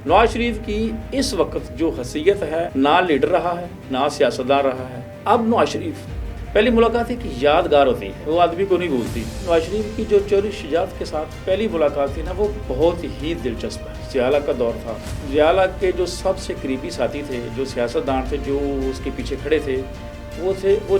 نواز شریف کی اس وقت جو حیثیت ہے، نہ لیڈر رہا ہے نہ سیاستدان رہا ہے. اب نواز شریف پہلی ملاقات ایک یادگار ہوتی ہے، وہ آدمی کو نہیں بھولتی. نواز شریف کی جو چوری شجاعت کے ساتھ پہلی ملاقات تھی نا، وہ بہت ہی دلچسپ ہے. ضیاء کا دور تھا. ضیاء کے جو سب سے قریبی ساتھی تھے، جو سیاستدان تھے، جو اس کے پیچھے کھڑے تھے، وہ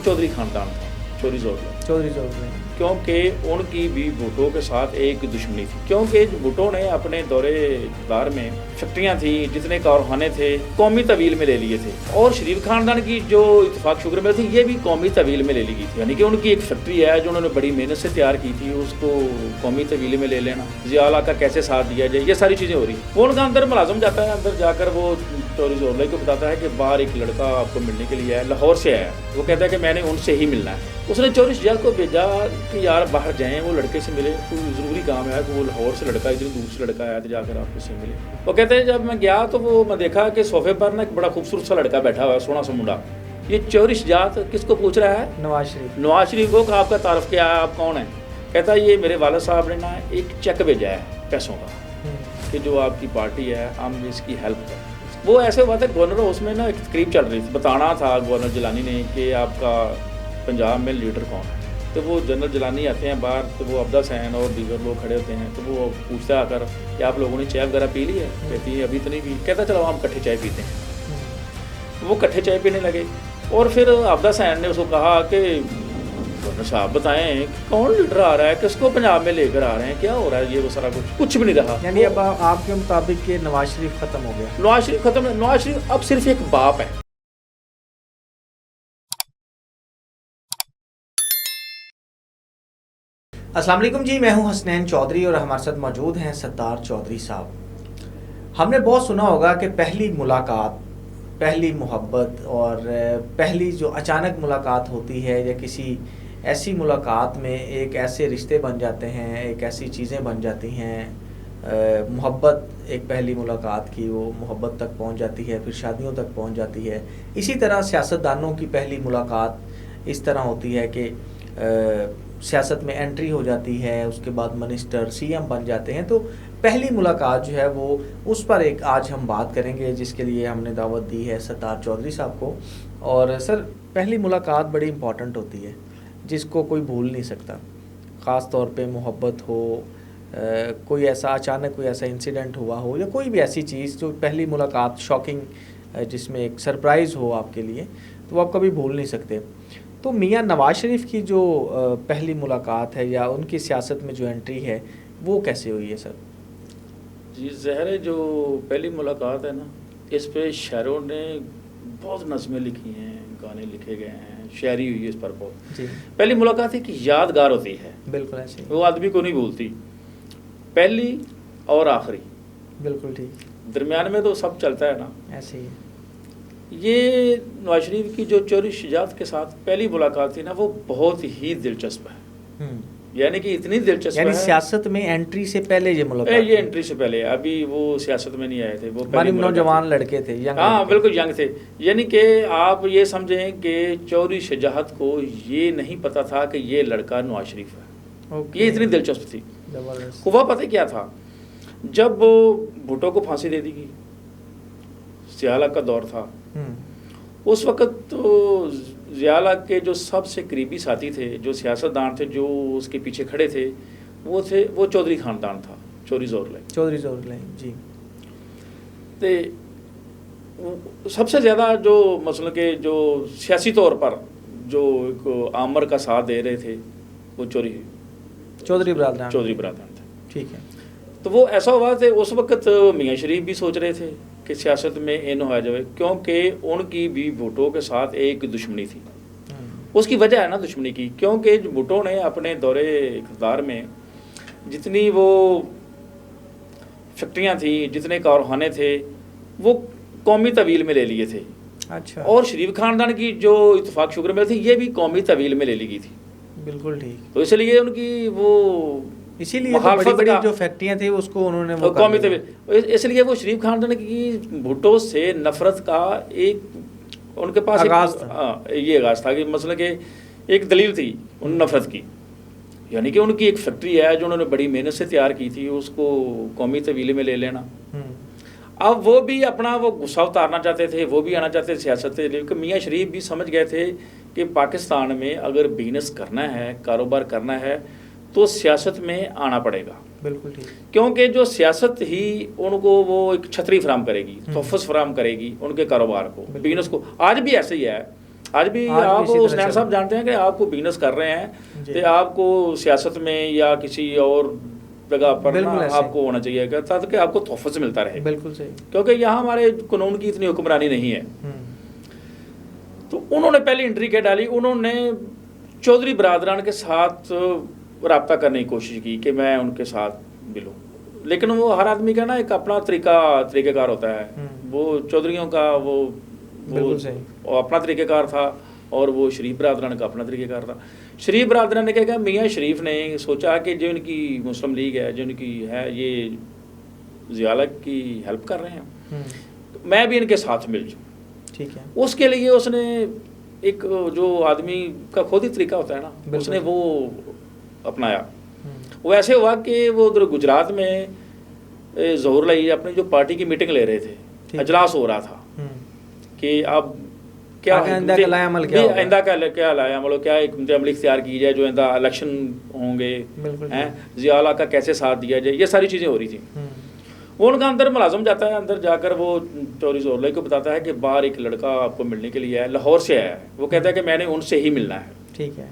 چودھری خاندان تھا. چوری زور میں کیونکہ ان کی بھی بھٹو کے ساتھ ایک دشمنی تھی. کیونکہ بھٹو نے اپنے دورے اقتدار میں فیکٹریاں تھیں، جتنے کارخانے تھے، قومی طویل میں لے لیے تھے. اور شریف خاندان کی جو اتفاق شکر میں تھی، یہ بھی قومی طویل میں لے لی گئی تھی. یعنی کہ ان کی ایک فیکٹری ہے جو انہوں نے بڑی محنت سے تیار کی تھی، اس کو قومی طویل میں لے لینا. ضیاء کا کیسے ساتھ دیا جائے، یہ ساری چیزیں ہو رہی. وہ ان کا اندر ملازم جاتا ہے، اندر جا کر وہ چوری زور کو بتاتا ہے کہ باہر ایک لڑکا آپ کو ملنے کے لیے ہے، لاہور سے آیا. وہ کہتا ہے کہ میں نے ان سے ہی ملنا ہے. اس نے چوری شجاعت کو بھیجا کہ یار باہر جائیں، وہ لڑکے سے ملے، کوئی ضروری کام ہے کہ وہ لاہور سے لڑکا ادھر دور سے لڑکا آیا تو جا کر آپ اس سے ملے. وہ کہتے ہیں جب میں گیا تو وہ میں دیکھا کہ صوفے پر نا ایک بڑا خوبصورت سا لڑکا بیٹھا ہوا ہے، سونا سا منڈا. یہ چوری شجاعت کس کو پوچھ رہا ہے؟ نواز شریف کو. کہ آپ کا تعارف کیا ہے، آپ کون ہیں؟ کہتا ہے یہ میرے والد صاحب نے نا ایک چیک بھیجا ہے پیسوں کا کہ جو آپ کی پارٹی ہے ہم اس کی ہیلپ کریں. وہ ایسے بات ہے گورنر اس میں نا ایک تقریب چل رہی تھی، بتانا تھا گورنر جیلانی نے کہ آپ کا پنجاب میں لیڈر کون ہے. تو وہ جنرل جیلانی آتے ہیں باہر، تو وہ عبدہ حسین اور دیگر لوگ کھڑے ہوتے ہیں. تو وہ پوچھتا ہے آ کر کہ آپ لوگوں نے چائے وغیرہ پی لی ہے؟ کہتی ہے ابھی تو نہیں پی. کہتا چلو ہم کٹھے چائے پیتے ہیں. وہ کٹھے چائے پینے لگے. اور پھر عبدہ حسین نے اس کو کہا کہ گورنر صاحب بتائیں کون لیڈر آ رہا ہے، کس کو پنجاب میں لے کر آ رہے ہیں، کیا ہو رہا ہے؟ یہ وہ سارا کچھ بھی نہیں رہا. یعنی اب آپ کے مطابق کہ نواز شریف ختم ہو گیا؟ نواز شریف ختم. نواز شریف اب صرف ایک باپ ہے. السلام علیکم جی، میں ہوں حسنین چودھری اور ہمارے ساتھ موجود ہیں ستار چودھری صاحب. ہم نے بہت سنا ہوگا کہ پہلی ملاقات، پہلی محبت اور پہلی جو اچانک ملاقات ہوتی ہے یا کسی ایسی ملاقات میں ایک ایسے رشتے بن جاتے ہیں، ایک ایسی چیزیں بن جاتی ہیں. محبت ایک پہلی ملاقات کی وہ محبت تک پہنچ جاتی ہے، پھر شادیوں تک پہنچ جاتی ہے. اسی طرح سیاستدانوں کی پہلی ملاقات اس طرح ہوتی ہے کہ سیاست میں انٹری ہو جاتی ہے، اس کے بعد منسٹر سی ایم بن جاتے ہیں. تو پہلی ملاقات جو ہے وہ اس پر ایک آج ہم بات کریں گے، جس کے لیے ہم نے دعوت دی ہے ستار چودھری صاحب کو. اور سر، پہلی ملاقات بڑی امپورٹنٹ ہوتی ہے جس کو کوئی بھول نہیں سکتا، خاص طور پہ محبت ہو، کوئی ایسا اچانک کوئی ایسا انسیڈنٹ ہوا ہو یا کوئی بھی ایسی چیز جو پہلی ملاقات شاکنگ، جس میں ایک سرپرائز ہو آپ کے لیے، تو وہ آپ کبھی بھول نہیں سکتے. تو میاں نواز شریف کی جو پہلی ملاقات ہے یا ان کی سیاست میں جو انٹری ہے وہ کیسے ہوئی ہے سر؟ جی ظاہر جو پہلی ملاقات ہے نا، اس پہ شاعروں نے بہت نظمیں لکھی ہیں، گانے لکھے گئے ہیں، شاعری ہوئی ہے اس پر بہت. جی، پہلی ملاقات ایک یادگار ہوتی ہے، بالکل ایسے ہی، وہ آدمی کو نہیں بھولتی. پہلی اور آخری، بالکل ٹھیک، درمیان میں تو سب چلتا ہے نا. ایسے ہی. یہ نواز شریف کی جو چوری شجاعت کے ساتھ پہلی ملاقات تھی نا، وہ بہت ہی دلچسپ ہے. یعنی کہ اتنی دلچسپ یعنی ہے، سیاست میں انٹری سے پہلے یہ ملاقات، یہ انٹری سے پہلے، ابھی وہ سیاست میں نہیں آئے تھے، وہ پہلی نوجوان لڑکے تھے، ہاں بالکل ینگ تھے. یعنی کہ آپ یہ سمجھیں کہ چوری شجاعت کو یہ نہیں پتا تھا کہ یہ لڑکا نواز شریف ہے. یہ اتنی دلچسپ تھی. ہوا پتہ کیا تھا، جب بھٹو کو پھانسی دے دی گئی، ضیاء کا دور تھا، اس وقت تو ضیاء کے جو سب سے قریبی ساتھی تھے، جو سیاستدان تھے، جو اس کے پیچھے کھڑے تھے، وہ چودھری خاندان تھا. چوری زور لے جی. سب سے زیادہ جو مثلا کہ جو سیاسی طور پر جو ایک آمر کا ساتھ دے رہے تھے، وہ چودھری برادران تھے. ٹھیک ہے. تو وہ ایسا ہوا کہ اس وقت میاں شریف بھی سوچ رہے تھے کہ سیاست میں ان ہو جائے، کیونکہ ان کی بھی بھٹو کے ساتھ ایک دشمنی تھی. اس کی وجہ ہے نا دشمنی کی، کیونکہ بھٹو نے اپنے دورے اقتدار میں جتنی وہ فیکٹریاں تھیں، جتنے کارخانے تھے، وہ قومی طویل میں لے لیے تھے. اچھا. اور شریف خاندان کی جو اتفاق شکر میں تھی، یہ بھی قومی طویل میں لے لی گئی تھی. بالکل ٹھیک. تو اس لیے ان کی وہ اسی لیے بڑی بڑی جو فیکٹریاں تھیں اس کو انہوں نے قومی طویل، اس لیے وہ شریف خاندان کی بھٹو سے نفرت کا ایک ان کے پاس یہ آغاز تھا کہ مثلا کہ ایک دلیل تھی ان نفرت کی. یعنی کہ ان کی ایک فیکٹری ہے جو انہوں نے بڑی محنت سے تیار کی تھی، اس کو قومی طویل میں لے لینا. اب وہ بھی اپنا وہ غصہ اتارنا چاہتے تھے, وہ بھی آنا چاہتے تھے سیاست سے, لیکن میاں شریف بھی سمجھ گئے تھے کہ پاکستان میں اگر بزنس کرنا ہے, کاروبار کرنا ہے, تو سیاست میں آنا پڑے گا. بالکل ٹھیک. کیونکہ جو سیاست ہی ان کو وہ ایک چھتری فراہم کرے گی, تحفظ فراہم کرے گی ان کے کاروبار کو, بزنس کو. آج بھی ایسے ہی ہے, آج بھی آپ حسنین صاحب جانتے ہیں کہ آپ کو بزنس کر رہے ہیں تو آپ کو سیاست میں یا کسی اور جگہ پر آپ کو ہونا چاہیے تاکہ آپ کو تحفظ ملتا رہے. بالکل صحیح. کیونکہ یہاں ہمارے قانون کی اتنی حکمرانی نہیں ہے. تو انہوں نے پہلی انٹری کیا ڈالی, انہوں نے چودھری برادران کے ساتھ رابطہ کرنے کی کوشش کی کہ میں ان کے ساتھ ملوں, لیکن وہ ہر آدمی کا نا ایک اپنا طریقہ کار ہوتا ہے. وہ چودھریوں کا وہ اپنا طریقہ کار تھا اور وہ شریف برادران کا اپنا طریقہ کار تھا. شریف برادران نے کیا کہا, میاں شریف نے سوچا کہ جو ان کی مسلم لیگ ہے, جو ان کی ہے, یہ ضیاء الحق کی ہیلپ کر رہے ہیں, میں بھی ان کے ساتھ مل جاؤں. ٹھیک ہے. اس کے لیے اس نے ایک جو آدمی کا خود ہی طریقہ ہوتا ہے نا, اس نے وہ اپنایا. وہ ایسے ہوا کہ وہ ادھر گجرات میں ظہور علیہ اپنی جو پارٹی کی میٹنگ لے رہے تھے, اجلاس ہو رہا تھا کہ اب کیا آئندہ کا کیا لایا عمل, کیا حکمت عملی اختیار کی جائے, جو آئندہ الیکشن ہوں گے, ضیاء الحق کا کیسے ساتھ دیا جائے, یہ ساری چیزیں ہو رہی تھیں. وہ ان کا اندر ملازم جاتا ہے, اندر جا کر وہ چودھری ظہور علیہ کو بتاتا ہے کہ باہر ایک لڑکا آپ کو ملنے کے لیے ہے, لاہور سے آیا ہے. وہ کہتا ہے کہ میں نے ان سے ہی ملنا ہے. ٹھیک ہے.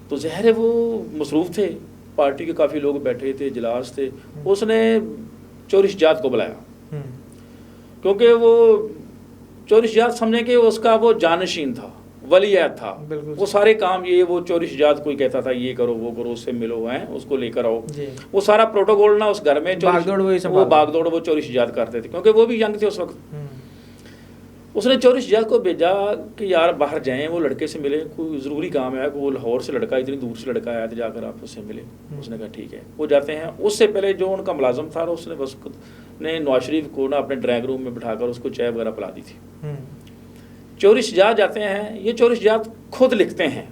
تو ظاہر ہے وہ مصروف تھے, پارٹی کے کافی لوگ بیٹھے تھے, اجلاس تھے. اس نے چودھری شجاعت کو بلایا, کیونکہ وہ چودھری شجاعت سمجھیں کہ اس کا وہ جانشین تھا, ولی عہد تھا. وہ سارے کام یہ وہ چودھری شجاعت کو ہی کہتا تھا, یہ کرو وہ کرو, اس سے ملو, ہیں اس کو لے کر آؤ. وہ سارا پروٹوکول نا اس گھر میں وہ باغ دوڑ وہ چودھری شجاعت کرتے تھے, کیونکہ وہ بھی ینگ تھے اس وقت. اس نے چودھری شجاعت کو بھیجا کہ یار باہر جائیں, وہ لڑکے سے ملے, کوئی ضروری کام ہے, وہ لاہور سے لڑکا, اتنی دور سے لڑکا آیا تو جا کر آپ اس سے ملے. اس نے کہا ٹھیک ہے. وہ جاتے ہیں. اس سے پہلے جو ان کا ملازم تھا, اس نے بس نے نواز شریف کو نا اپنے ڈرائنگ روم میں بٹھا کر اس کو چائے وغیرہ پلا دی تھی. چودھری شجاعت جاتے ہیں, یہ چودھری شجاعت خود لکھتے ہیں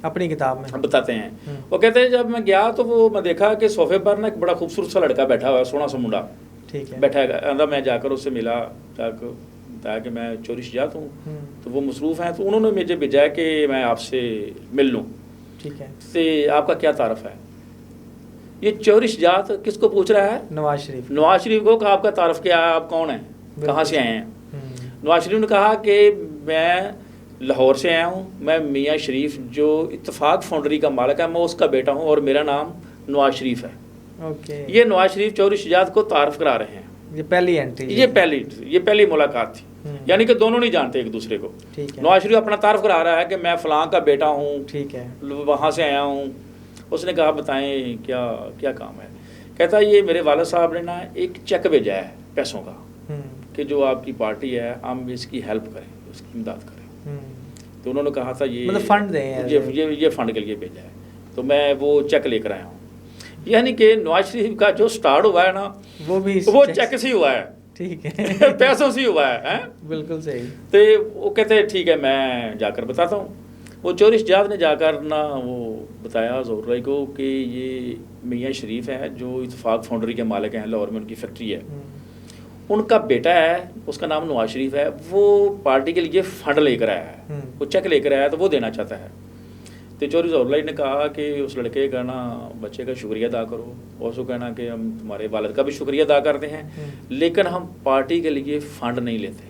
اپنی کتاب میں, بتاتے ہیں. وہ کہتے ہیں جب میں گیا تو وہ میں دیکھا کہ صوفے پر نا ایک بڑا خوبصورت سا لڑکا بیٹھا ہوا ہے, سونا سا منڈا بیٹھا ہے. میں جا کر اس سے ملا, جا کر بتایا کہ میں چودھری شجاعت ہوں. تو وہ مصروف ہیں, تو انہوں نے مجھے بھیجا کہ میں آپ سے مل لوں. ٹھیک ہے. تو آپ کا کیا تعارف ہے؟ یہ چودھری شجاعت کس کو پوچھ رہا ہے؟ نواز شریف. نواز شریف کو کہ آپ کا تعارف کیا ہے, آپ کون ہیں, کہاں سے آئے ہیں؟ نواز شریف نے کہا کہ میں لاہور سے آیا ہوں, میں میاں شریف جو اتفاق فاؤنڈری کا مالک ہے, میں اس کا بیٹا ہوں, اور میرا نام نواز شریف ہے. یہ نواز شریف چودھری شجاعت کو تعارف کرا رہے ہیں. یہ پہلی انٹری, یہ پہلی ملاقات تھی. یعنی کہ دونوں نہیں جانتے ایک دوسرے کو. نواز شریف اپنا تعارف کرا رہا ہے کہ میں فلاں کا بیٹا ہوں, ٹھیک ہے, وہاں سے آیا ہوں. اس نے کہا بتائیں کیا کام ہے؟ کہتا یہ میرے والد صاحب نے نا ایک چیک بھیجا ہے پیسوں کا, کہ جو آپ کی پارٹی ہے ہم اس کی ہیلپ کریں, اس کی امداد کریں. تو انہوں نے کہا تھا یہ فنڈ دیں, یہ فنڈ کے لیے بھیجا ہے. تو میں وہ چیک لے کر آیا ہوں. یعنی کہ نواز شریف کا جو سٹارٹ ہوا ہے نا, وہ چیک سے ہی ہوا ہے. ٹھیک ہے, پیسوں سے ہی ہوا ہے. بالکل صحیح. تو وہ کہتے ہیں ٹھیک ہے میں جا کر بتاتا ہوں. وہ چودھری شجاعت نے جا کر نا وہ بتایا ظہور علیہ کو کہ یہ میاں شریف ہے جو اتفاق فاؤنڈری کے مالک ہیں, لاہور میں ان کی فیکٹری ہے, ان کا بیٹا ہے, اس کا نام نواز شریف ہے, وہ پارٹی کے لیے فنڈ لے کر آیا ہے, وہ چیک لے کر آیا ہے, تو وہ دینا چاہتا ہے. تو چودھری ظہور علیہ نے کہا کہ اس لڑکے کا نا بچے کا شکریہ ادا کرو, اور اس کو کہنا کہ ہم تمہارے والد کا بھی شکریہ ادا کرتے ہیں, لیکن ہم پارٹی کے لیے فنڈ نہیں لیتے.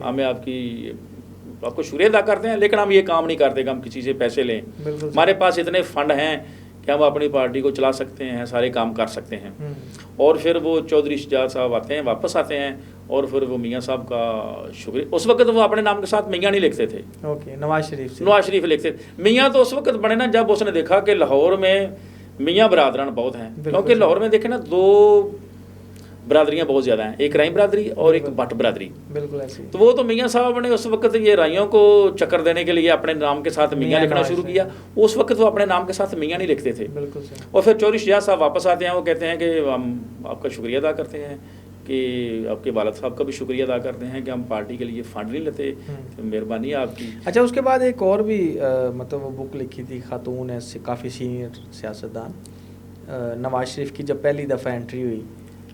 ہمیں آپ کو شکریہ ادا کرتے ہیں, لیکن ہم یہ کام نہیں کرتے کہ ہم کسی سے پیسے لیں. ہمارے پاس اتنے فنڈ ہیں کہ ہم اپنی پارٹی کو چلا سکتے ہیں, سارے کام کر سکتے ہیں. اور پھر وہ چودھری شجاعت صاحب آتے ہیں, واپس آتے ہیں, اور پھر وہ میاں صاحب کا شکریہ. اس وقت وہ اپنے نام کے ساتھ میاں نہیں لکھتے تھے, نواز شریف لکھتے. میاں تو اس وقت بنے نا جب اس نے دیکھا کہ لاہور میں میاں برادران بہت ہیں, کیونکہ لاہور میں دیکھیں نا دو برادریاں بہت زیادہ ہیں, ایک رائی برادری اور ایک بٹ برادری. بالکل ایسے. تو وہ تو میاں صاحب نے اس وقت یہ رائیوں کو چکر دینے کے لیے اپنے نام کے ساتھ میاں لکھنا شروع کیا. اس وقت وہ اپنے نام کے ساتھ میاں نہیں لکھتے تھے. اور پھر چودھری شجاعت صاحب واپس آتے ہیں, وہ کہتے ہیں کہ ہم آپ کا شکریہ ادا کرتے ہیں, کہ آپ کے والد صاحب کا بھی شکریہ ادا کرتے ہیں کہ ہم پارٹی کے لیے فنڈ نہیں لیتے, مہربانی آپ کی. اچھا, اس کے بعد ایک اور بھی مطلب وہ بک لکھی تھی, خاتون ہے کافی سینئر سیاستدان, نواز شریف کی جب پہلی دفعہ انٹری ہوئی